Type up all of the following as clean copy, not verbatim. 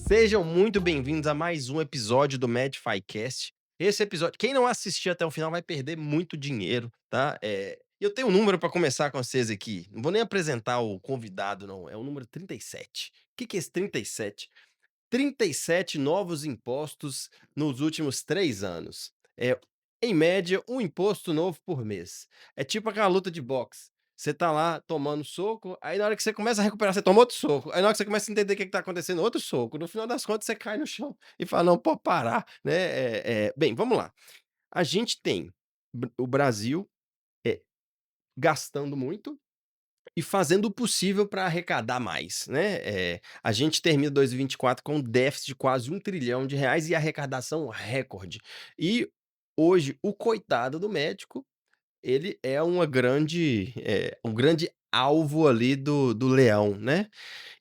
Sejam muito bem-vindos a mais um episódio do MedFiCast. Esse episódio, quem não assistir até o final vai perder muito dinheiro, tá? Eu tenho um número para começar com vocês aqui. Não vou nem apresentar o convidado, não. É o número 37. O que que é esse 37? 37 novos impostos nos últimos 3 anos. É, em média, um imposto novo por mês. É tipo aquela luta de boxe. Você tá lá tomando soco, aí na hora que você começa a recuperar, você toma outro soco. Aí na hora que você começa a entender o que tá acontecendo, outro soco. No final das contas, você cai no chão e fala: "Não, pode parar", né. Bem, vamos lá. A gente tem o Brasil, eh, gastando muito e fazendo o possível para arrecadar mais, né. A gente termina 2024 com um déficit de quase R$ 1 trilhão e arrecadação recorde. E hoje o coitado do médico, ele é um grande alvo ali do leão, né.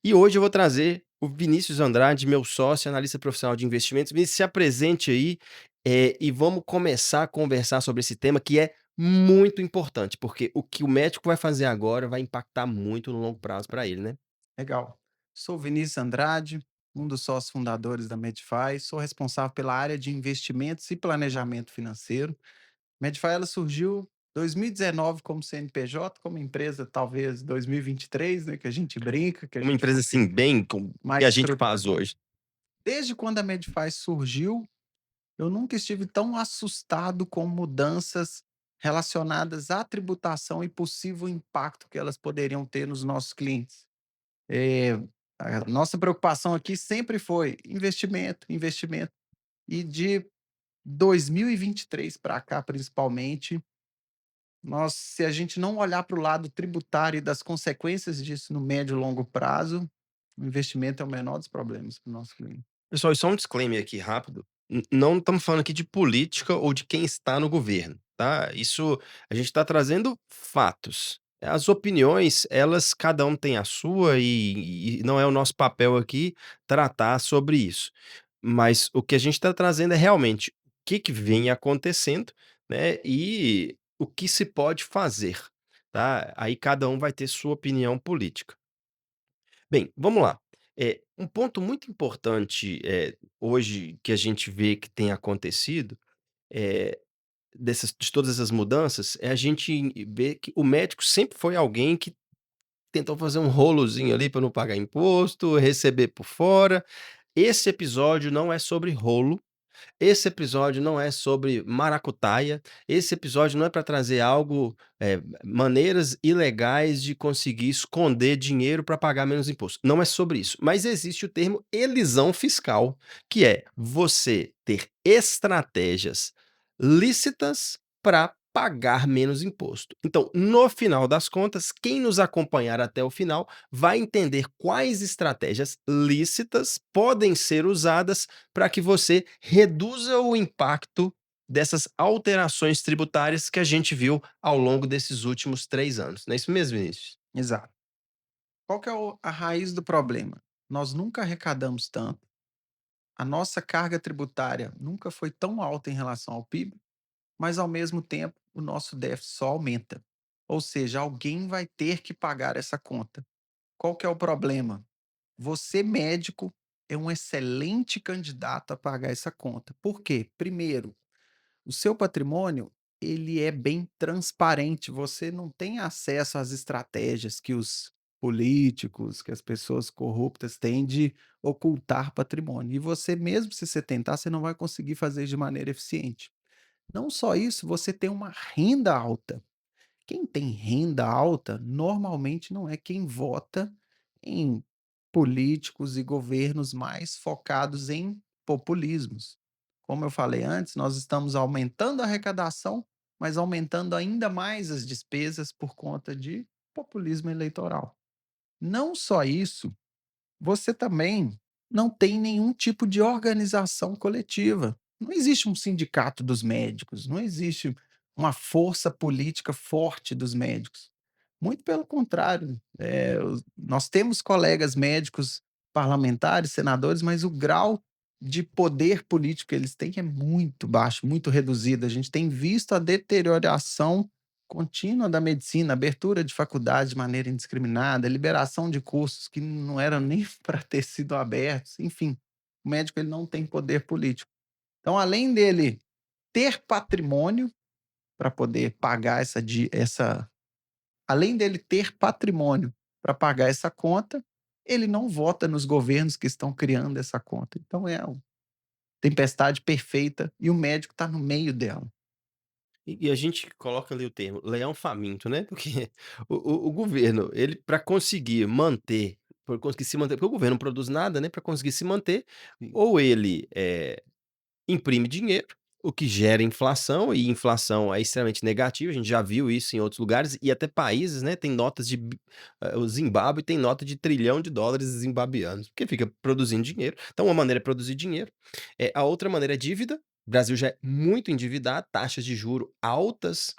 E hoje eu vou trazer o Vinícius Andrade, meu sócio, analista profissional de investimentos. Vinícius, se apresente aí, e vamos começar a conversar sobre esse tema que é muito importante, porque o que o médico vai fazer agora vai impactar muito no longo prazo para ele, né. Legal. Sou Vinícius Andrade, um dos sócios fundadores da Medify, sou responsável pela área de investimentos e planejamento financeiro. Medify ela surgiu em 2019 como CNPJ, como empresa talvez 2023, né, que a gente brinca, que a Uma gente empresa, fosse assim, bem com que mais a gente faz estruturada. hoje. Desde quando a Medify surgiu, eu nunca estive tão assustado com mudanças relacionadas à tributação e possível impacto que elas poderiam ter nos nossos clientes. Eh, a nossa preocupação aqui sempre foi investimento, investimento. E de 2023 para cá, principalmente, se a gente não olhar para o lado tributário e das consequências disso no médio e longo prazo, o investimento é o menor dos problemas para o nosso cliente. Pessoal, e só um disclaimer aqui rápido, não estamos falando aqui de política ou de quem está no governo, tá. Isso a gente está trazendo fatos. As opiniões, elas cada um tem a sua e não é o nosso papel aqui tratar sobre isso. Mas o que a gente está trazendo é realmente o que que vem acontecendo, né, e o que se pode fazer, tá. Aí cada um vai ter sua opinião política. Bem, vamos lá. Um ponto muito importante, hoje que a gente vê que tem acontecido, eh, de todas essas mudanças, é a gente ver que o médico sempre foi alguém que tentou fazer um rolozinho ali para não pagar imposto, receber por fora. Esse episódio não é sobre rolo, esse episódio não é sobre maracutaia, esse episódio não é para trazer algo, maneiras ilegais de conseguir esconder dinheiro para pagar menos imposto, não é sobre isso. Mas existe o termo elisão fiscal, que é você ter estratégias lícitas para pagar menos imposto. Então, no final das contas, quem nos acompanhar até o final vai entender quais estratégias lícitas podem ser usadas para que você reduza o impacto dessas alterações tributárias que a gente viu ao longo desses últimos 3 anos. Não é isso mesmo, Vinícius? Exato. Qual que é a raiz do problema? Nós nunca arrecadamos tanto, a nossa carga tributária nunca foi tão alta em relação ao PIB, mas ao mesmo tempo o nosso déficit só aumenta. Ou seja, alguém vai ter que pagar essa conta. Qual que é o problema? Você, médico, é um excelente candidato a pagar essa conta. Por quê? Primeiro, o seu patrimônio, ele é bem transparente, você não tem acesso às estratégias que os políticos, que as pessoas corruptas têm de ocultar patrimônio. E você, mesmo se você tentar, você não vai conseguir fazer de maneira eficiente. Não só isso, você tem uma renda alta. Quem tem renda alta, normalmente não é quem vota em políticos e governos mais focados em populismos. Como eu falei antes, nós estamos aumentando a arrecadação, mas aumentando ainda mais as despesas por conta de populismo eleitoral. Não só isso, você também não tem nenhum tipo de organização coletiva. Não existe um sindicato dos médicos, não existe uma força política forte dos médicos. Muito pelo contrário, nós temos colegas médicos parlamentares, senadores, mas o grau de poder político que eles têm é muito baixo, muito reduzido. A gente tem visto a deterioração contínua da medicina, abertura de faculdades de maneira indiscriminada, liberação de cursos que não eram nem para ter sido abertos, enfim. O médico ele não tem poder político. Então, além dele ter patrimônio para poder pagar essa além dele ter patrimônio para pagar essa conta, ele não vota nos governos que estão criando essa conta. Então é a tempestade perfeita e o médico está no meio dela. E a gente coloca ali o termo leão faminto, né, porque o governo, ele para conseguir manter, para conseguir se manter, porque o governo não produz nada, né, para conseguir se manter, Sim. ou ele, imprime dinheiro, o que gera inflação, e inflação é extremamente negativa, a gente já viu isso em outros lugares e até países, né, tem notas o Zimbábue tem nota de US$ 1 trilhão zimbabianos, porque fica produzindo dinheiro. Então uma maneira é produzir dinheiro, a outra maneira é dívida, o Brasil já é muito endividado, taxas de juro altas,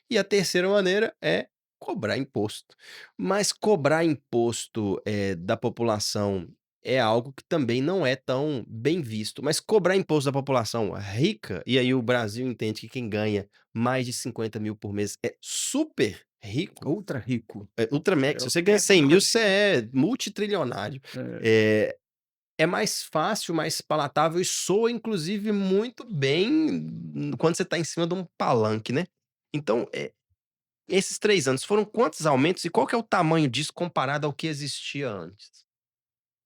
e a terceira maneira é cobrar imposto. Mas cobrar imposto, da população é algo que também não é tão bem visto, mas cobrar imposto da população rica, e aí o Brasil entende que quem ganha mais de 50 mil por mês é super rico, Ultra rico. ultra mega, É se o você ganha teto 100 mil, mágico. você é multitrilionário. É. É mais fácil, mais palatável e soa inclusive muito bem quando você está em cima de um palanque, né. Então, esses 3 anos foram quantos aumentos e qual que é o tamanho disso comparado ao que existia antes?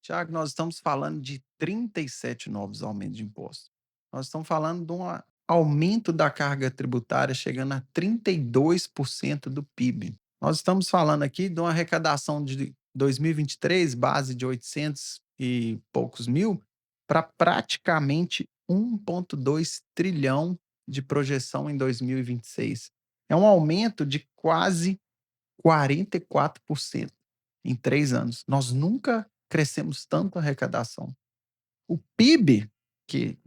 Tiago, nós estamos falando de 37 novos aumentos de impostos. Nós estamos falando de um aumento da carga tributária chegando a 32% do PIB. Nós estamos falando aqui de uma arrecadação de 2023, base de 800 e poucos mil, para praticamente 1,2 trilhão de projeção em 2026. É um aumento de quase 44% em 3 anos. Nós nunca crescemos tanto a arrecadação. O PIB, que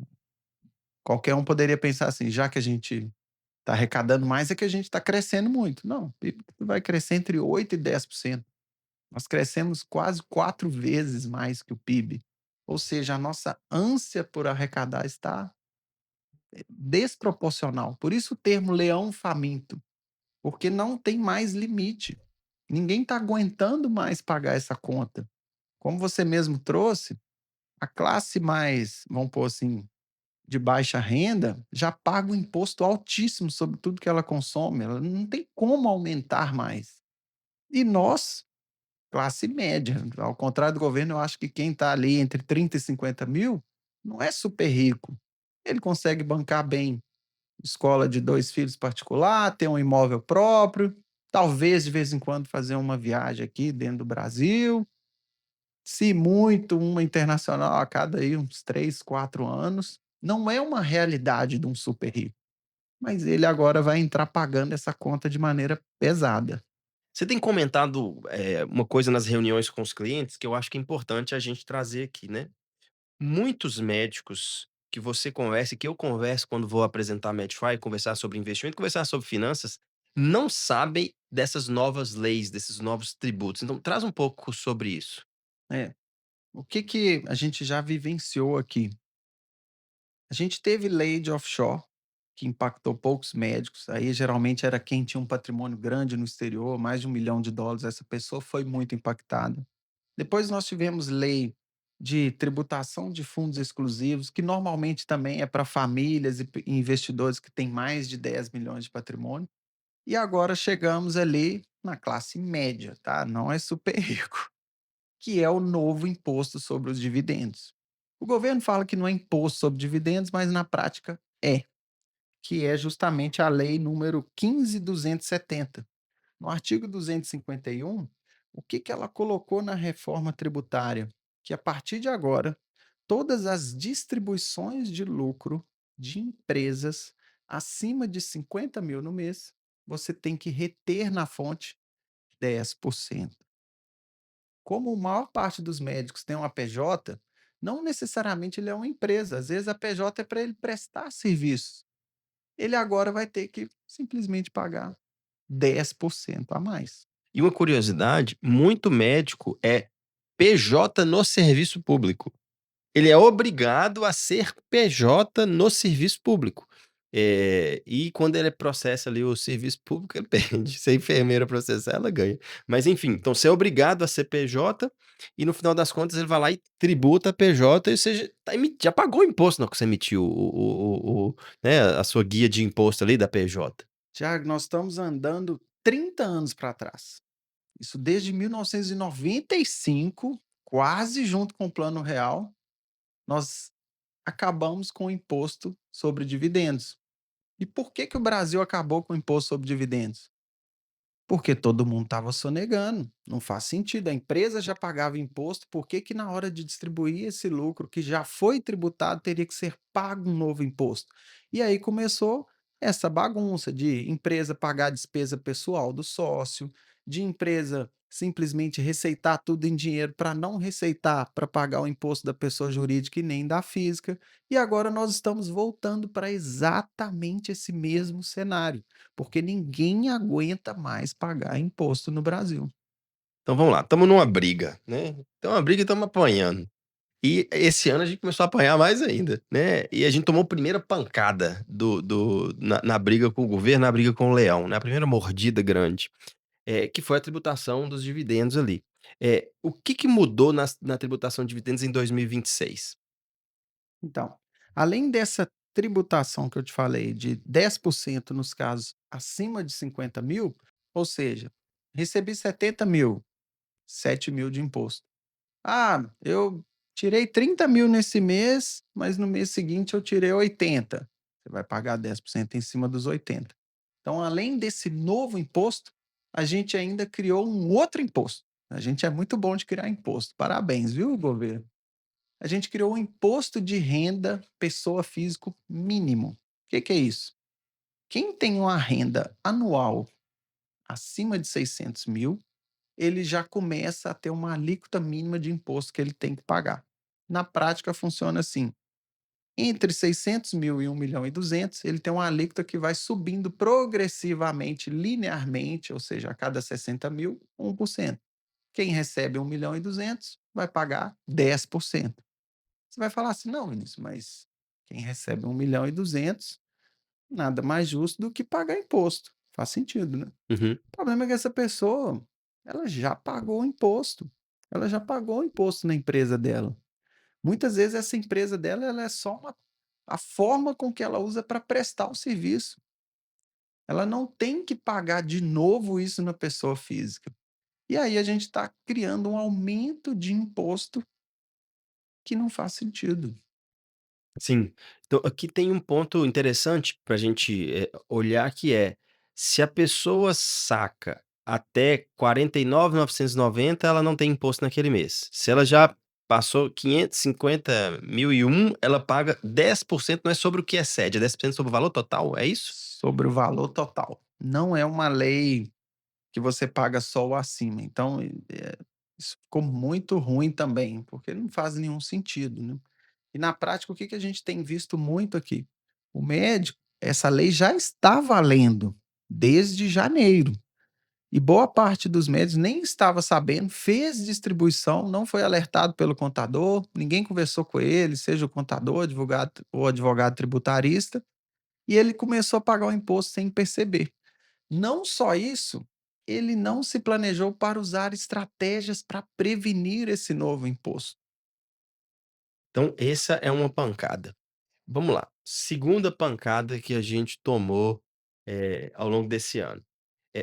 qualquer um poderia pensar assim, já que a gente está arrecadando mais, é que a gente está crescendo muito. Não, o PIB vai crescer entre 8% e 10%. Nós crescemos quase 4 vezes mais que o PIB. Ou seja, a nossa ânsia por arrecadar está desproporcional. Por isso o termo leão faminto, porque não tem mais limite. Ninguém está aguentando mais pagar essa conta. Como você mesmo trouxe, a classe mais, vamos pôr assim, de baixa renda, já paga um imposto altíssimo sobre tudo que ela consome. Ela não tem como aumentar mais. E nós, classe média, ao contrário do governo, eu acho que quem está ali entre 30 e 50 mil não é super rico. Ele consegue bancar bem escola de 2 filhos particular, ter um imóvel próprio, talvez de vez em quando fazer uma viagem aqui dentro do Brasil, se muito, uma internacional a cada aí uns 3, 4 anos. Não é uma realidade de um super rico, mas ele agora vai entrar pagando essa conta de maneira pesada. Você tem comentado, uma coisa nas reuniões com os clientes que eu acho que é importante a gente trazer aqui, né. Muitos médicos que você conversa e que eu converso quando vou apresentar Medify, conversar sobre investimento, conversar sobre finanças, não sabem dessas novas leis, desses novos tributos. Então traz um pouco sobre isso. É. O que que a gente já vivenciou aqui? A gente teve lei de offshore, que impactou poucos médicos, aí geralmente era quem tinha um patrimônio grande no exterior, mais de US$ 1 milhão, essa pessoa foi muito impactada. Depois nós tivemos lei de tributação de fundos exclusivos, que normalmente também é para famílias e investidores que têm mais de 10 milhões de patrimônio. E agora chegamos ali na classe média, tá? Não é super rico, que é o novo imposto sobre os dividendos. O governo fala que não é imposto sobre dividendos, mas na prática é, que é justamente a lei número 15.270. No artigo 251, o que que ela colocou na reforma tributária? Que a partir de agora, todas as distribuições de lucro de empresas acima de 50 mil no mês, você tem que reter na fonte 10%. Como a maior parte dos médicos tem uma PJ, não necessariamente ele é uma empresa, às vezes a PJ é para ele prestar serviços. Ele agora vai ter que simplesmente pagar 10% a mais. E uma curiosidade, muito médico é PJ no serviço público. Ele é obrigado a ser PJ no serviço público. E quando ele processa ali o serviço público, ele perde. Se a enfermeira processar, ela ganha. Mas enfim, então você é obrigado a ser PJ e no final das contas ele vai lá e tributa a PJ e você já pagou o imposto na hora que você emitiu né, a sua guia de imposto ali da PJ. Tiago, nós estamos andando 30 anos para trás. Isso desde 1995, quase junto com o Plano Real, nós acabamos com o imposto sobre dividendos. E por que que o Brasil acabou com o imposto sobre dividendos? Porque todo mundo estava sonegando. Não faz sentido. A empresa já pagava imposto, por que que na hora de distribuir esse lucro que já foi tributado teria que ser pago um novo imposto? E aí começou essa bagunça de empresa pagar a despesa pessoal do sócio, de empresa simplesmente receitar tudo em dinheiro para não receitar para pagar o imposto da pessoa jurídica e nem da física. E agora nós estamos voltando para exatamente esse mesmo cenário, porque ninguém aguenta mais pagar imposto no Brasil. Então vamos lá, estamos numa briga, né, então uma briga e estamos apanhando. E esse ano a gente começou a apanhar mais ainda, né, e a gente tomou a primeira pancada na briga com o governo, na briga com o leão, né, a primeira mordida grande, que foi a tributação dos dividendos ali. O que que mudou na tributação de dividendos em 2026? Então, além dessa tributação que eu te falei de 10% nos casos acima de 50.000, ou seja, recebi 70.000, 7.000 de imposto. Ah, eu tirei 30.000 nesse mês, mas no mês seguinte eu tirei 80. Você vai pagar 10% em cima dos 80. Então, além desse novo imposto, a gente ainda criou um outro imposto. A gente é muito bom de criar imposto. Parabéns, viu, governo? A gente criou um imposto de renda pessoa físico mínimo. O que que é isso? Quem tem uma renda anual acima de 600.000, ele já começa a ter uma alíquota mínima de imposto que ele tem que pagar. Na prática, funciona assim: entre 600.000 e 1.200.000, ele tem uma alíquota que vai subindo progressivamente, linearmente, ou seja, a cada 60.000, 1%. Quem recebe 1.200.000 vai pagar 10%. Você vai falar assim: não, Vinícius, mas quem recebe 1.200.000, nada mais justo do que pagar imposto. Faz sentido, né? Uhum. O problema é que essa pessoa, ela já pagou o imposto. Ela já pagou o imposto na empresa dela. Muitas vezes essa empresa dela, ela é só a forma com que ela usa para prestar o serviço. Ela não tem que pagar de novo isso na pessoa física. E aí a gente está criando um aumento de imposto que não faz sentido. Sim. Então aqui tem um ponto interessante para a gente, olhar que é, se a pessoa saca até 49.990, ela não tem imposto naquele mês. Se ela já passou 550.001, ela paga 10%, não é sobre o que excede, é 10% sobre o valor total, é isso? Sobre o valor total. Não é uma lei que você paga só o acima. Então, isso ficou muito ruim também, porque não faz nenhum sentido, né. E na prática, o que que a gente tem visto muito aqui? O médico, essa lei já está valendo desde janeiro, e boa parte dos médicos nem estava sabendo, fez distribuição, não foi alertado pelo contador, ninguém conversou com ele, seja o contador, advogado ou advogado tributarista, e ele começou a pagar o imposto sem perceber. Não só isso, ele não se planejou para usar estratégias para prevenir esse novo imposto. Então essa é uma pancada. Vamos lá, segunda pancada que a gente tomou, ao longo desse ano.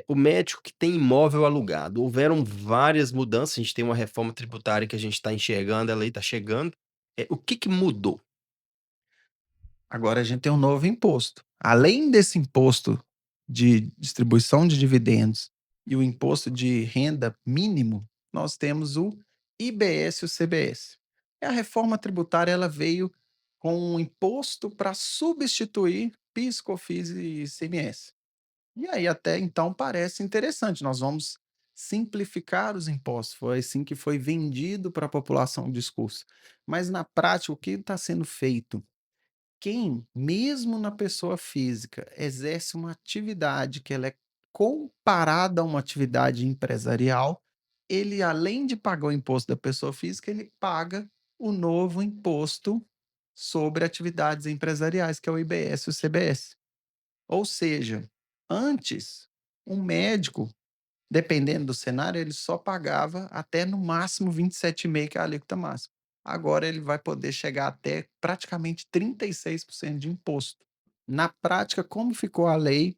O médico que tem imóvel alugado, houveram várias mudanças, a gente tem uma reforma tributária que a gente está enxergando, ela aí está chegando. O que que mudou? Agora a gente tem um novo imposto. Além desse imposto de distribuição de dividendos e o imposto de renda mínimo, nós temos o IBS e o CBS. E a reforma tributária, ela veio com um imposto para substituir PIS, COFINS e ICMS. E aí até então parece interessante, nós vamos simplificar os impostos, foi assim que foi vendido para a população o discurso. Mas na prática, o que está sendo feito? Quem, mesmo na pessoa física, exerce uma atividade que ela é comparada a uma atividade empresarial, ele, além de pagar o imposto da pessoa física, ele paga o novo imposto sobre atividades empresariais, que é o IBS e o CBS. Ou seja, antes, um médico, dependendo do cenário, ele só pagava até no máximo 27,5%, que é a alíquota máxima. Agora ele vai poder chegar até praticamente 36% de imposto. Na prática, como ficou a lei,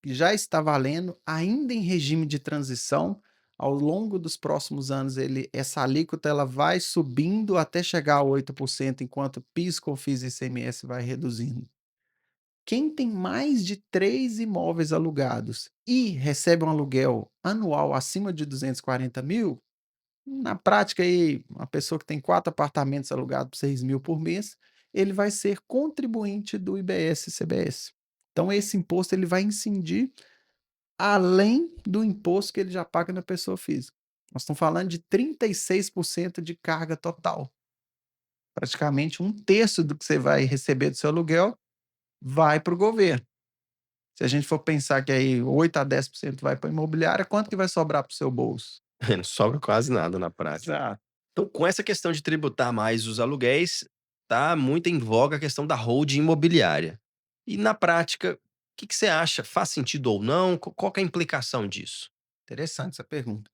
que já está valendo, ainda em regime de transição, ao longo dos próximos anos essa alíquota ela vai subindo até chegar a 8%, enquanto PIS, COFINS e ICMS vai reduzindo. Quem tem mais de 3 imóveis alugados e recebe um aluguel anual acima de 240.000, na prática aí, uma pessoa que tem 4 apartamentos alugados por 6.000 por mês, ele vai ser contribuinte do IBS e CBS. Então esse imposto ele vai incidir além do imposto que ele já paga na pessoa física. Nós estamos falando de 36% de carga total. Praticamente um terço do que você vai receber do seu aluguel vai para o governo. Se a gente for pensar que aí 8 a 10% vai para a imobiliária, quanto que vai sobrar para o seu bolso? Não sobra quase nada na prática. Exato. Então, com essa questão de tributar mais os aluguéis, tá muito em voga a questão da holding imobiliária. E na prática, o que que você acha? Faz sentido ou não? Qual que é a implicação disso? Interessante essa pergunta.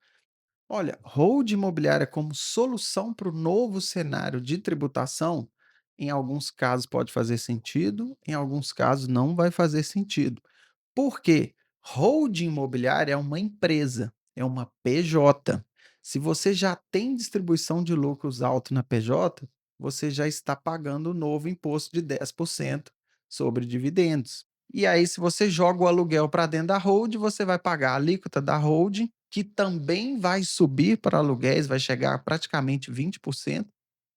Olha, hold imobiliária como solução para o novo cenário de tributação, em alguns casos pode fazer sentido, em alguns casos não vai fazer sentido. Por quê? Holding imobiliária é uma empresa, é uma PJ. Se você já tem distribuição de lucros alto na PJ, você já está pagando o novo imposto de 10% sobre dividendos. E aí, se você joga o aluguel para dentro da holding, você vai pagar a alíquota da holding, que também vai subir para aluguéis, vai chegar a praticamente 20%,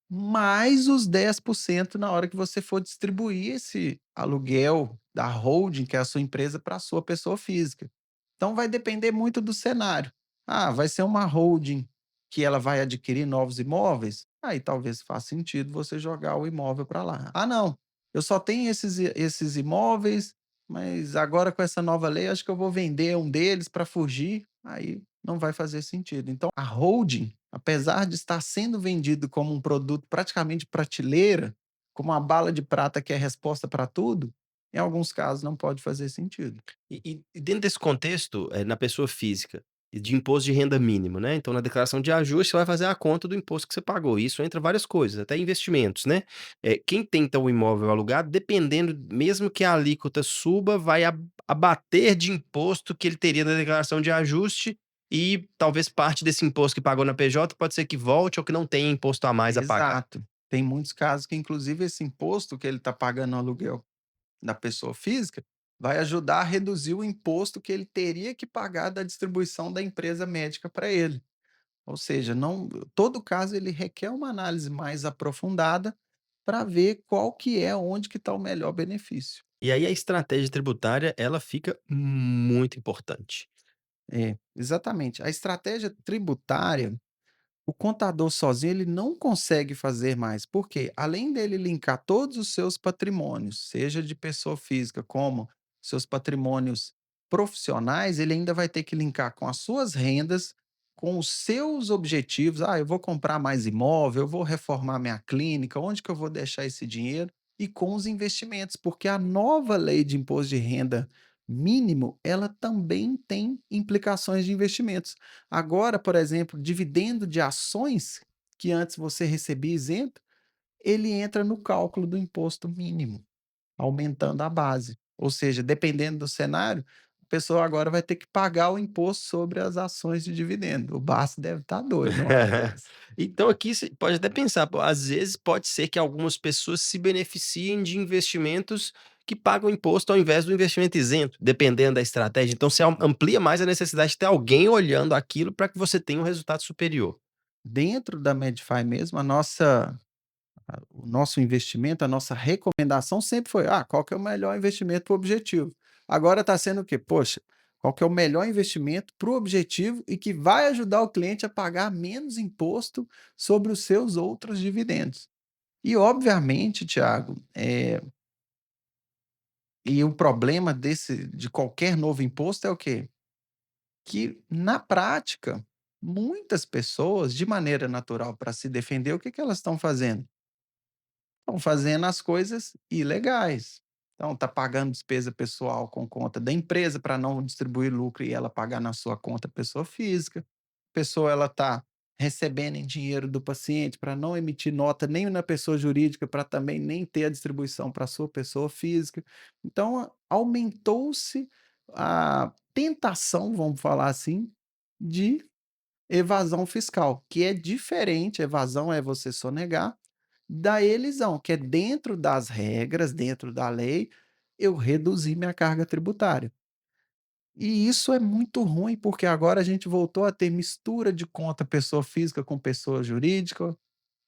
mais os 10% na hora que você for distribuir esse aluguel da holding, que é a sua empresa, para a sua pessoa física. Então vai depender muito do cenário. Ah, vai ser uma holding que ela vai adquirir novos imóveis? Aí talvez faça sentido você jogar o imóvel para lá. Ah, não, eu só tenho esses imóveis, mas agora com essa nova lei, acho que eu vou vender um deles para fugir. Aí não vai fazer sentido. Então, a holding, apesar de estar sendo vendido como um produto praticamente prateleira, como uma bala de prata que é resposta para tudo, em alguns casos não pode fazer sentido. E dentro desse contexto, na pessoa física, e de imposto de renda mínimo, né, então na declaração de ajuste você vai fazer a conta do imposto que você pagou, isso entra várias coisas, até investimentos, né. Quem tem então o imóvel alugado, dependendo, mesmo que a alíquota suba, vai abater de imposto que ele teria na declaração de ajuste, e talvez parte desse imposto que pagou na PJ pode ser que volte ou que não tenha imposto a mais a pagar. Exato. Tem muitos casos que, inclusive, esse imposto que ele está pagando no aluguel da pessoa física vai ajudar a reduzir o imposto que ele teria que pagar da distribuição da empresa médica para ele. Ou seja, não, todo caso ele requer uma análise mais aprofundada para ver qual que é, onde que está o melhor benefício. E aí a estratégia tributária, ela fica muito importante. É, exatamente. A estratégia tributária, o contador sozinho ele não consegue fazer mais, porque além dele linkar todos os seus patrimônios, seja de pessoa física como seus patrimônios profissionais, ele ainda vai ter que linkar com as suas rendas, com os seus objetivos. Ah, eu vou comprar mais imóvel, eu vou reformar minha clínica, onde que eu vou deixar esse dinheiro? E com os investimentos, porque a nova lei de imposto de renda mínimo, ela também tem implicações de investimentos. Agora, por exemplo, dividendo de ações, que antes você recebia isento, ele entra no cálculo do imposto mínimo, aumentando a base. Ou seja, dependendo do cenário, a pessoa agora vai ter que pagar o imposto sobre as ações de dividendo. O Bastos deve estar doido numa hora dessa. Então aqui você pode até pensar, pô, às vezes pode ser que algumas pessoas se beneficiem de investimentos que pagam imposto ao invés do investimento isento, dependendo da estratégia. Então você amplia mais a necessidade de ter alguém olhando aquilo para que você tenha um resultado superior. Dentro da Medify mesmo, o nosso investimento, a nossa recomendação sempre foi: ah, qual que é o melhor investimento para o objetivo? Agora está sendo o quê? Poxa, qual que é o melhor investimento para o objetivo e que vai ajudar o cliente a pagar menos imposto sobre os seus outros dividendos? E, obviamente, Tiago, e o problema de qualquer novo imposto é o quê? Que, na prática, muitas pessoas, de maneira natural, para se defender, o que que elas estão fazendo? Estão fazendo as coisas ilegais. Então está pagando despesa pessoal com conta da empresa para não distribuir lucro e ela pagar na sua conta pessoa física. A pessoa ela está recebendo em dinheiro do paciente para não emitir nota nem na pessoa jurídica, para também nem ter a distribuição para a sua pessoa física. Então aumentou-se a tentação, vamos falar assim, de evasão fiscal, que é diferente, evasão é você sonegar, da elisão, que é dentro das regras, dentro da lei, eu reduzir minha carga tributária. E isso é muito ruim, porque agora a gente voltou a ter mistura de conta pessoa física com pessoa jurídica.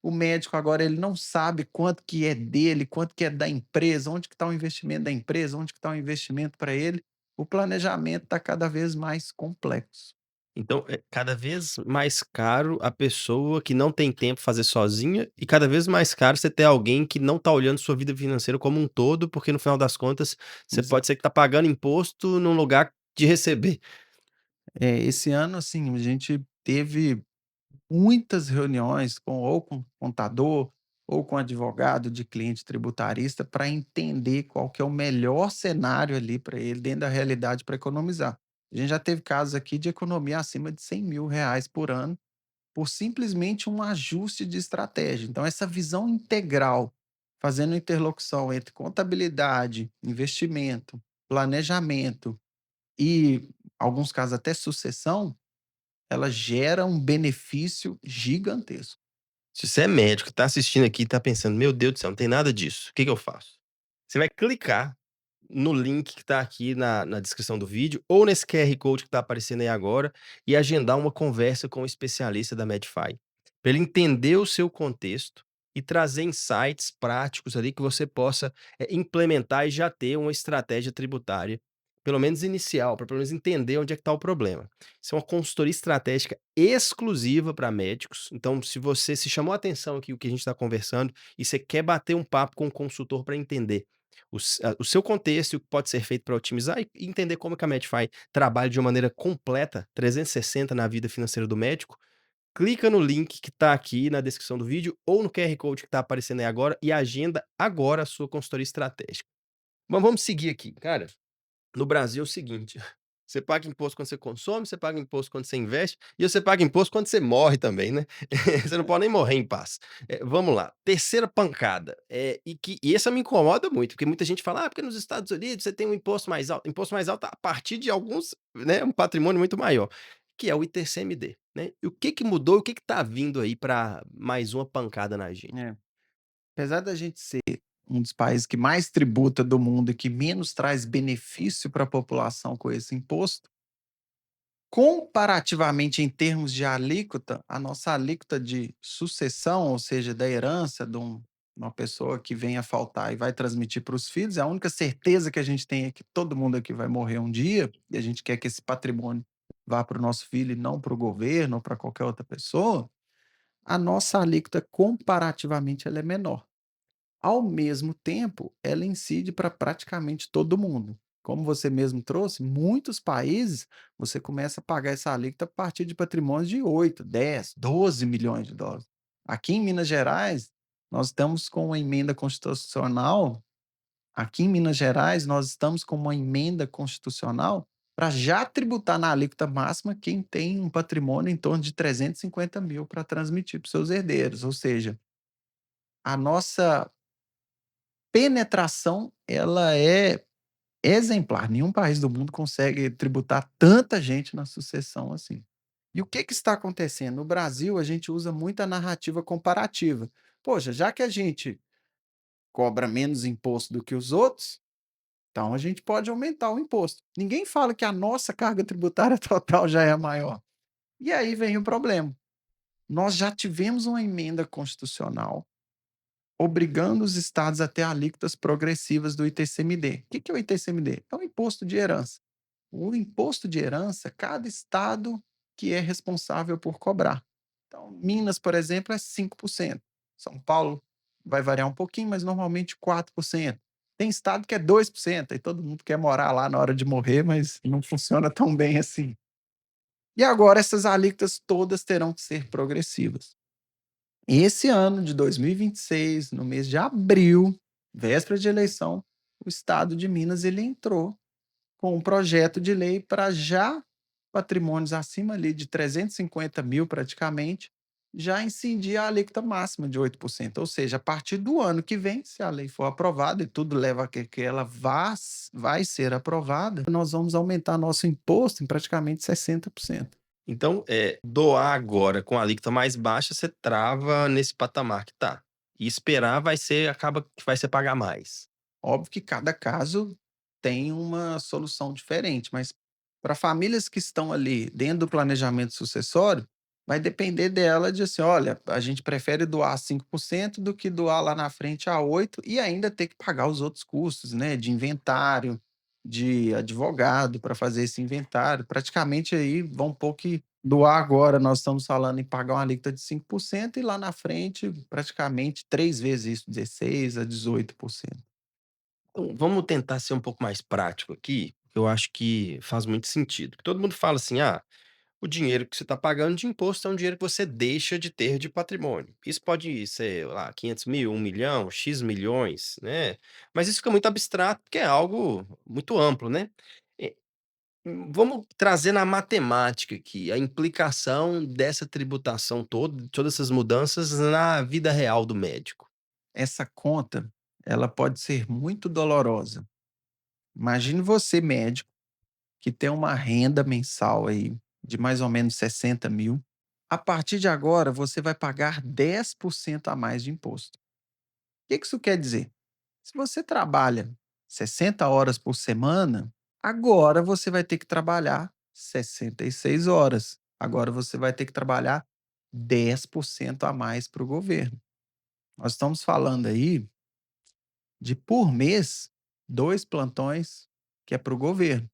O médico agora ele não sabe quanto que é dele, quanto que é da empresa, onde que está o investimento da empresa, onde que está o investimento para ele. O planejamento está cada vez mais complexo. Então, é cada vez mais caro a pessoa que não tem tempo fazer sozinha e cada vez mais caro você ter alguém que não tá olhando sua vida financeira como um todo, porque no final das contas, você pode ser que tá pagando imposto num lugar de receber. Esse ano, assim, a gente teve muitas reuniões com contador ou com advogado de cliente tributarista para entender qual que é o melhor cenário ali para ele dentro da realidade para economizar. A gente já teve casos aqui de economia acima de R$ 100.000 por ano por simplesmente um ajuste de estratégia. Então, essa visão integral, fazendo interlocução entre contabilidade, investimento, planejamento e, alguns casos, até sucessão, ela gera um benefício gigantesco. Se você é médico, tá assistindo aqui e tá pensando: "Meu Deus do céu, não tem nada disso, o que que eu faço?". Você vai clicar no link que tá aqui na descrição do vídeo ou nesse QR Code que tá aparecendo aí agora e agendar uma conversa com um especialista da Medify, para ele entender o seu contexto e trazer insights práticos ali que você possa, implementar e já ter uma estratégia tributária, pelo menos inicial, para pelo menos entender onde é que tá o problema. Isso é uma consultoria estratégica exclusiva para médicos, então se você se chamou a atenção aqui o que a gente está conversando e você quer bater um papo com um consultor para entender o seu contexto e o que pode ser feito para otimizar e entender como que a Medify trabalha de uma maneira completa, 360 na vida financeira do médico, clica no link que está aqui na descrição do vídeo ou no QR Code que está aparecendo aí agora e agenda agora a sua consultoria estratégica. Mas vamos seguir aqui, cara. No Brasil é o seguinte, você paga imposto quando você consome, você paga imposto quando você investe, e você paga imposto quando você morre também, né. Você não pode nem morrer em paz. Vamos lá, terceira pancada, e essa me incomoda muito, porque muita gente fala: "Ah, porque nos Estados Unidos você tem um imposto mais alto a partir de alguns, né, um patrimônio muito maior", que é o ITCMD, né. E o que que mudou, o que que tá vindo aí para mais uma pancada na gente? É. Apesar da gente ser um dos países que mais tributa do mundo e que menos traz benefício para a população com esse imposto, comparativamente em termos de alíquota, a nossa alíquota de sucessão, ou seja, da herança uma pessoa que venha a faltar e vai transmitir para os filhos, a única certeza que a gente tem é que todo mundo aqui vai morrer um dia, e a gente quer que esse patrimônio vá para o nosso filho e não para o governo ou para qualquer outra pessoa, a nossa alíquota comparativamente ela é menor. Ao mesmo tempo, ela incide para praticamente todo mundo. Como você mesmo trouxe, muitos países você começa a pagar essa alíquota a partir de patrimônios de 8, 10, 12 milhões de dólares. Aqui em Minas Gerais, nós estamos com uma emenda constitucional. Aqui em Minas Gerais, nós estamos com uma emenda constitucional para já tributar na alíquota máxima quem tem um patrimônio em torno de 350.000 para transmitir para os seus herdeiros. Ou seja, a nossa penetração, ela é exemplar. Nenhum país do mundo consegue tributar tanta gente na sucessão assim. E o que que está acontecendo? No Brasil, a gente usa muita narrativa comparativa. Poxa, já que a gente cobra menos imposto do que os outros, então a gente pode aumentar o imposto. Ninguém fala que a nossa carga tributária total já é maior. E aí vem o problema. Nós já tivemos uma emenda constitucional obrigando os estados a ter alíquotas progressivas do ITCMD. O que que é o ITCMD? É o imposto de herança. O imposto de herança, cada estado que é responsável por cobrar. Então, Minas, por exemplo, é 5%. São Paulo vai variar um pouquinho, mas normalmente 4%. Tem estado que é 2%, e todo mundo quer morar lá na hora de morrer, mas não funciona tão bem assim. E agora essas alíquotas todas terão que ser progressivas. Esse ano de 2026, no mês de abril, véspera de eleição, o estado de Minas ele entrou com um projeto de lei para já patrimônios acima ali de 350.000 praticamente, já incidir a alíquota máxima de 8%. Ou seja, a partir do ano que vem, se a lei for aprovada e tudo leva a que ela vai ser aprovada, nós vamos aumentar nosso imposto em praticamente 60%. Então, doar agora com a alíquota mais baixa, você trava nesse patamar que tá. E esperar acaba que vai ser pagar mais. Óbvio que cada caso tem uma solução diferente, mas para famílias que estão ali dentro do planejamento sucessório, vai depender dela de assim: olha, a gente prefere doar 5% do que doar lá na frente a 8% e ainda ter que pagar os outros custos, né? De inventário, de advogado para fazer esse inventário. Praticamente aí vão pôr que doar agora, nós estamos falando em pagar uma alíquota de 5% e lá na frente, praticamente 3 vezes isso, 16 a 18%. Então, vamos tentar ser um pouco mais prático aqui, que eu acho que faz muito sentido. Todo mundo fala assim: "Ah, o dinheiro que você está pagando de imposto é um dinheiro que você deixa de ter de patrimônio". Isso pode ser, lá, 500.000, 1.000.000, X milhões, né, mas isso fica muito abstrato, porque é algo muito amplo, né. Eh, vamos trazer na matemática aqui a implicação dessa tributação toda, de todas essas mudanças na vida real do médico. Essa conta, ela pode ser muito dolorosa. Imagine você, médico, que tem uma renda mensal aí de mais ou menos 60.000. A partir de agora, você vai pagar 10% a mais de imposto. O que isso quer dizer? Se você trabalha 60 horas por semana, agora você vai ter que trabalhar 66 horas. Agora você vai ter que trabalhar 10% a mais para o governo. Nós estamos falando aí de por mês, 2 plantões que é para o governo,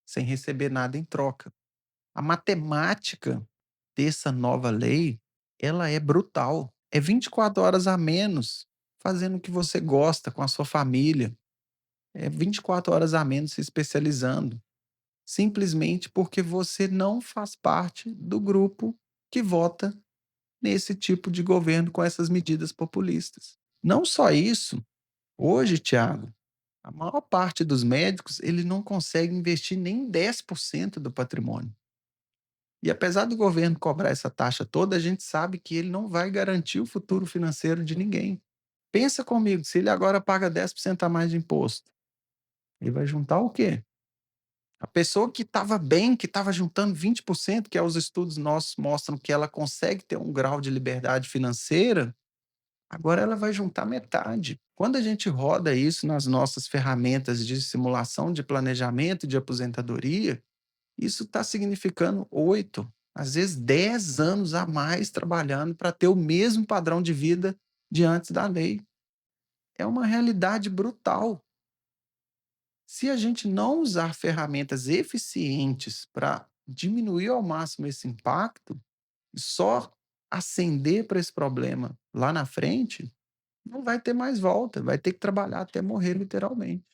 sem receber nada em troca. A matemática dessa nova lei, ela é brutal. É 24 horas a menos fazendo o que você gosta com a sua família. É 24 horas a menos se especializando, simplesmente porque você não faz parte do grupo que vota nesse tipo de governo com essas medidas populistas. Não só isso, hoje, Tiago, a maior parte dos médicos, ele não consegue investir nem 10% do patrimônio. E apesar do governo cobrar essa taxa toda, a gente sabe que ele não vai garantir o futuro financeiro de ninguém. Pensa comigo, se ele agora paga 10% a mais de imposto, ele vai juntar o quê? A pessoa que estava bem, que estava juntando 20%, que é os estudos nossos mostram que ela consegue ter um grau de liberdade financeira, agora ela vai juntar metade. Quando a gente roda isso nas nossas ferramentas de simulação de planejamento de aposentadoria, isso está significando 8, às vezes 10 anos a mais trabalhando para ter o mesmo padrão de vida de antes da lei. É uma realidade brutal. Se a gente não usar ferramentas eficientes para diminuir ao máximo esse impacto, e só ascender para esse problema lá na frente, não vai ter mais volta, vai ter que trabalhar até morrer literalmente.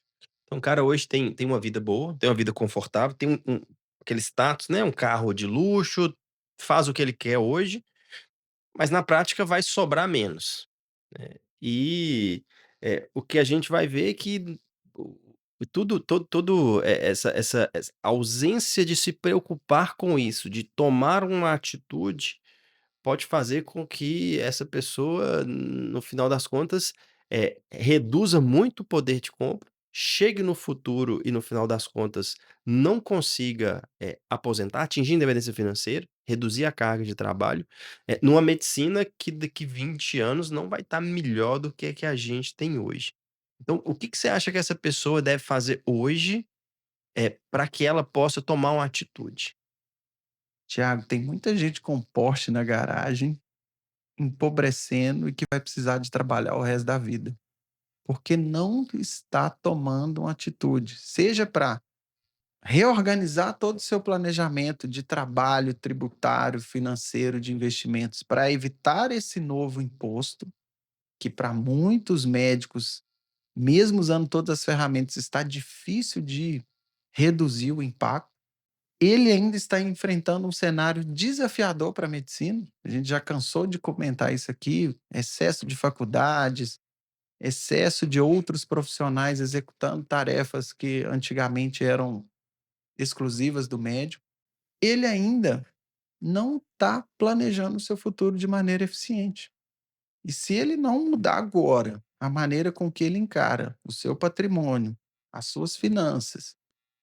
Então o cara hoje tem uma vida boa, tem uma vida confortável, tem aquele status, né, um carro de luxo, faz o que ele quer hoje, mas na prática vai sobrar menos, né. E, o que a gente vai ver é que essa ausência de se preocupar com isso, de tomar uma atitude, pode fazer com que essa pessoa, no final das contas, reduza muito o poder de compra, chegue no futuro e no final das contas não consiga, aposentar, atingir a independência financeira, reduzir a carga de trabalho, numa medicina que daqui 20 anos não vai estar melhor do que a gente tem hoje. Então, o que que você acha que essa pessoa deve fazer hoje, para que ela possa tomar uma atitude? Tiago, tem muita gente com Porsche na garagem, empobrecendo e que vai precisar de trabalhar o resto da vida, porque não está tomando uma atitude, seja para reorganizar todo o seu planejamento de trabalho, tributário, financeiro, de investimentos, para evitar esse novo imposto, que para muitos médicos, mesmo usando todas as ferramentas, está difícil de reduzir o impacto. Ele ainda está enfrentando um cenário desafiador para a medicina. A gente já cansou de comentar isso aqui, excesso de faculdades, excesso de outros profissionais executando tarefas que antigamente eram exclusivas do médico, ele ainda não está planejando o seu futuro de maneira eficiente. E se ele não mudar agora a maneira com que ele encara o seu patrimônio, as suas finanças,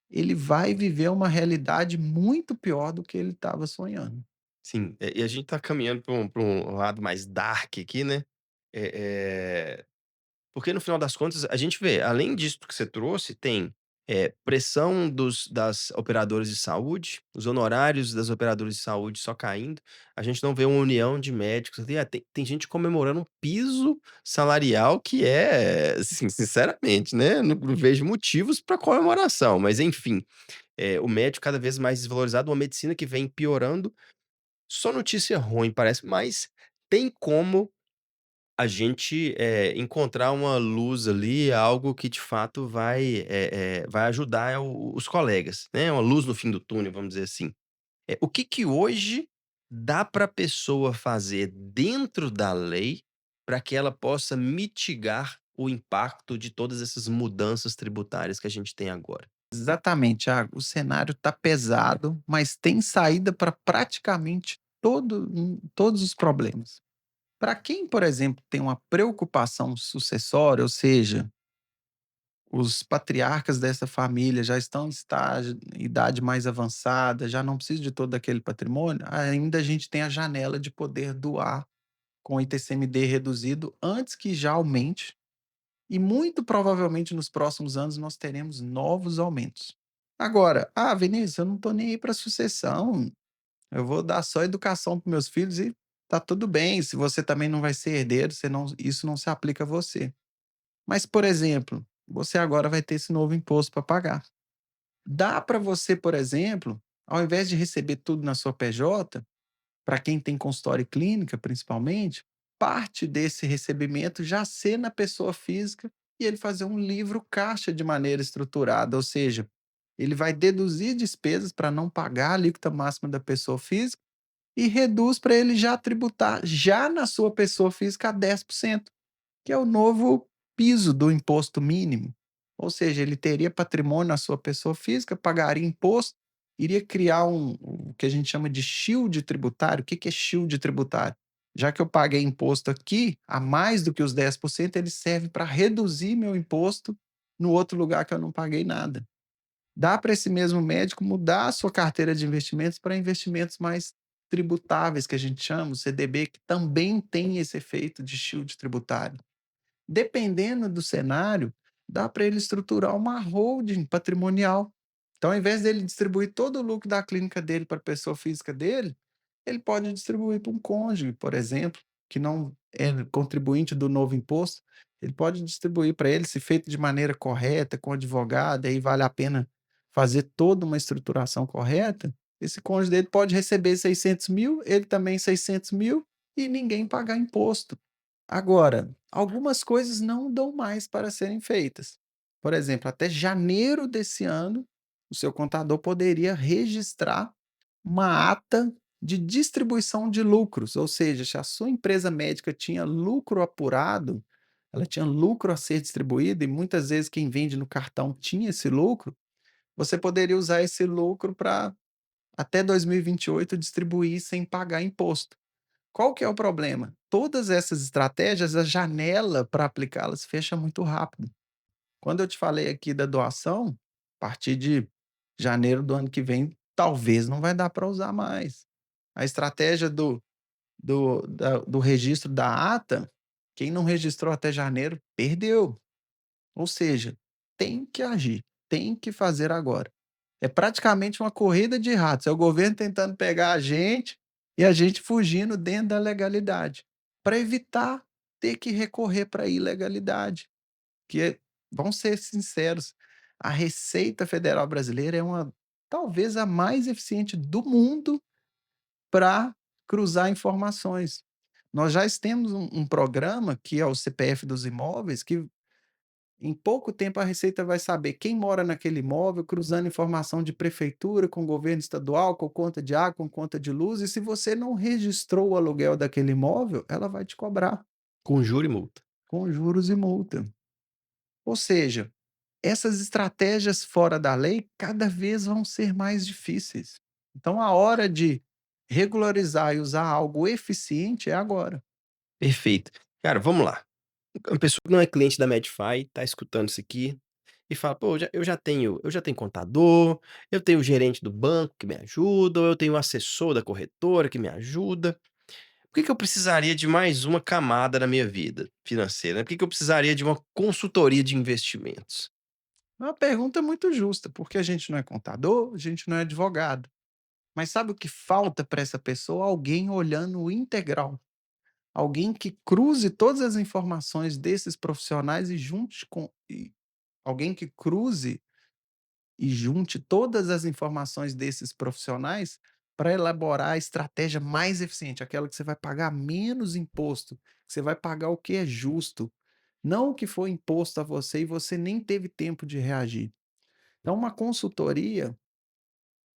ele vai viver uma realidade muito pior do que ele estava sonhando. Sim, e a gente tá caminhando pra um lado mais dark aqui, né, eh porque no final das contas a gente vê, além disso que você trouxe, tem, pressão das operadoras de saúde, os honorários das operadoras de saúde só caindo, a gente não vê uma união de médicos ali, tem gente comemorando um piso salarial que é, assim, sinceramente, né, não vejo motivos para comemoração, mas enfim, o médico cada vez mais desvalorizado, uma medicina que vem piorando, só notícia ruim parece, mas tem como a gente, encontrar uma luz ali, algo que de fato vai ajudar os colegas, né, uma luz no fim do túnel, vamos dizer assim. O que que hoje dá para a pessoa fazer dentro da lei, para que ela possa mitigar o impacto de todas essas mudanças tributárias que a gente tem agora? Exatamente, Thiago. O cenário está pesado, mas tem saída para praticamente todos os problemas. Para quem, por exemplo, tem uma preocupação sucessória, ou seja, os patriarcas dessa família já estão em estágio, idade mais avançada, já não precisa de todo aquele patrimônio, ainda a gente tem a janela de poder doar com o ITCMD reduzido antes que já aumente, e muito provavelmente nos próximos anos nós teremos novos aumentos. Agora, Vinícius, eu não estou nem aí para sucessão, eu vou dar só educação para meus filhos e tá tudo bem, se você também não vai ser herdeiro, isso não se aplica a você. Mas, por exemplo, você agora vai ter esse novo imposto para pagar. Dá para você, por exemplo, ao invés de receber tudo na sua PJ, para quem tem consultório e clínica, principalmente, parte desse recebimento já ser na pessoa física e ele fazer um livro caixa de maneira estruturada, ou seja, ele vai deduzir despesas para não pagar a alíquota máxima da pessoa física e reduz para ele já tributar já na sua pessoa física a 10%, que é o novo piso do imposto mínimo. Ou seja, ele teria patrimônio na sua pessoa física, pagaria imposto, iria criar o que a gente chama de shield tributário. O que que é shield tributário? Já que eu paguei imposto aqui, a mais do que os 10%, ele serve para reduzir meu imposto no outro lugar que eu não paguei nada. Dá para esse mesmo médico mudar a sua carteira de investimentos para investimentos mais tributáveis, que a gente chama, o CDB, que também tem esse efeito de shield tributário. Dependendo do cenário, dá para ele estruturar uma holding patrimonial. Então, ao invés dele distribuir todo o lucro da clínica dele para a pessoa física dele, ele pode distribuir para um cônjuge, por exemplo, que não é contribuinte do novo imposto. Ele pode distribuir para ele, se feito de maneira correta, com advogado, aí vale a pena fazer toda uma estruturação correta. Esse cônjuge dele pode receber 600 mil, ele também 600 mil, e ninguém pagar imposto. Agora, algumas coisas não dão mais para serem feitas. Por exemplo, até janeiro desse ano, o seu contador poderia registrar uma ata de distribuição de lucros, ou seja, se a sua empresa médica tinha lucro apurado, ela tinha lucro a ser distribuído, e muitas vezes quem vende no cartão tinha esse lucro, você poderia usar esse lucro para, até 2028, distribuir sem pagar imposto. Qual que é o problema? Todas essas estratégias, a janela para aplicá-las fecha muito rápido. Quando eu te falei aqui da doação, a partir de janeiro do ano que vem, talvez não vai dar para usar mais. A estratégia do registro da ata, quem não registrou até janeiro perdeu. Ou seja, tem que agir, tem que fazer agora. É praticamente uma corrida de ratos, é o governo tentando pegar a gente e a gente fugindo dentro da legalidade, para evitar ter que recorrer para a ilegalidade, que vamos ser sinceros, a Receita Federal Brasileira é uma talvez a mais eficiente do mundo para cruzar informações. Nós já temos um programa, que é o CPF dos imóveis, que em pouco tempo a Receita vai saber quem mora naquele imóvel, cruzando informação de prefeitura com governo estadual, com conta de água, com conta de luz, e se você não registrou o aluguel daquele imóvel, ela vai te cobrar. Com juro e multa. com juros e multa. Ou seja, essas estratégias fora da lei cada vez vão ser mais difíceis. Então a hora de regularizar e usar algo eficiente é agora. Perfeito. Cara, vamos lá. Uma pessoa que não é cliente da Medify, tá escutando isso aqui e fala: "Pô, eu já tenho contador, eu tenho o gerente do banco que me ajuda, ou eu tenho o assessor da corretora que me ajuda. Por que que eu precisaria de mais uma camada na minha vida financeira, né? Por que que eu precisaria de uma consultoria de investimentos?" É uma pergunta muito justa, porque a gente não é contador, a gente não é advogado. Mas sabe o que falta para essa pessoa? Alguém olhando o integral. Alguém que cruze todas as informações desses profissionais e junte com alguém que cruze e junte todas as informações desses profissionais para elaborar a estratégia mais eficiente, aquela que você vai pagar menos imposto, que você vai pagar o que é justo, não o que foi imposto a você e você nem teve tempo de reagir. Então, uma consultoria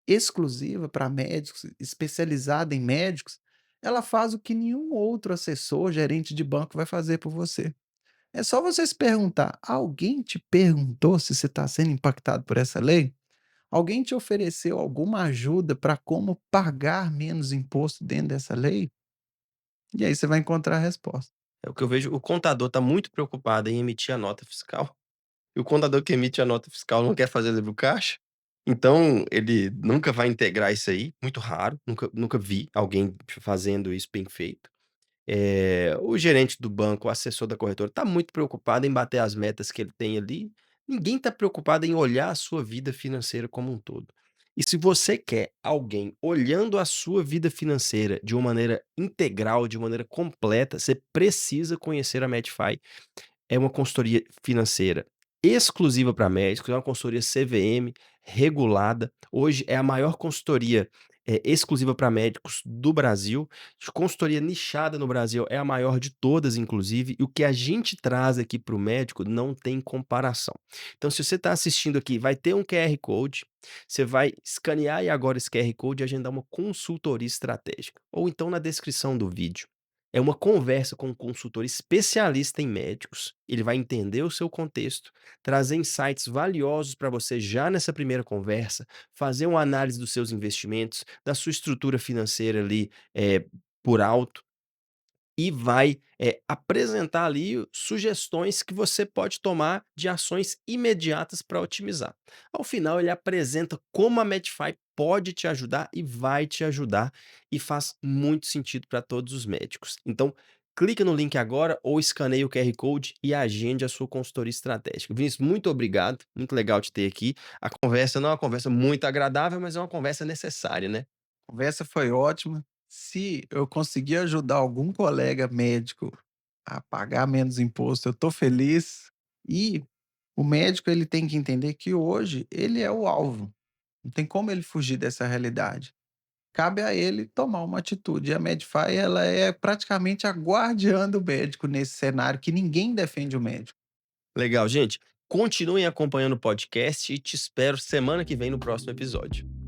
exclusiva para médicos, especializada em médicos, ela faz o que nenhum outro assessor, gerente de banco vai fazer por você. É só você se perguntar: alguém te perguntou se você está sendo impactado por essa lei? Alguém te ofereceu alguma ajuda para como pagar menos imposto dentro dessa lei? E aí você vai encontrar a resposta. É o que eu vejo, o contador está muito preocupado em emitir a nota fiscal, e o contador que emite a nota fiscal não quer fazer livro caixa, então ele nunca vai integrar isso aí, muito raro, nunca vi alguém fazendo isso bem feito. O gerente do banco, o assessor da corretora, está muito preocupado em bater as metas que ele tem ali. Ninguém está preocupado em olhar a sua vida financeira como um todo. E se você quer alguém olhando a sua vida financeira de uma maneira integral, de uma maneira completa, você precisa conhecer a Medify. É uma consultoria financeira exclusiva para médicos, é uma consultoria CVM, regulada. Hoje é a maior consultoria, exclusiva para médicos do Brasil. De consultoria nichada no Brasil, é a maior de todas, inclusive, e o que a gente traz aqui para o médico não tem comparação. Então, se você está assistindo aqui, vai ter um QR Code, você vai escanear aí agora esse QR Code e agendar uma consultoria estratégica, ou então na descrição do vídeo. É uma conversa com um consultor especialista em médicos. Ele vai entender o seu contexto, trazer insights valiosos para você já nessa primeira conversa, fazer uma análise dos seus investimentos, da sua estrutura financeira ali, por alto, e vai, apresentar ali sugestões que você pode tomar de ações imediatas para otimizar. Ao final, ele apresenta como a Medify pode te ajudar e vai te ajudar, e faz muito sentido para todos os médicos. Então, clica no link agora ou escaneie o QR Code e agende a sua consultoria estratégica. Vinícius, muito obrigado, muito legal te ter aqui. A conversa não é uma conversa muito agradável, mas é uma conversa necessária, né? A conversa foi ótima. Se eu conseguir ajudar algum colega médico a pagar menos imposto, eu estou feliz. E o médico ele tem que entender que hoje ele é o alvo. Não tem como ele fugir dessa realidade. Cabe a ele tomar uma atitude. E a Medify, ela é praticamente a guardiã do médico nesse cenário que ninguém defende o médico. Legal, gente. Continuem acompanhando o podcast e te espero semana que vem no próximo episódio.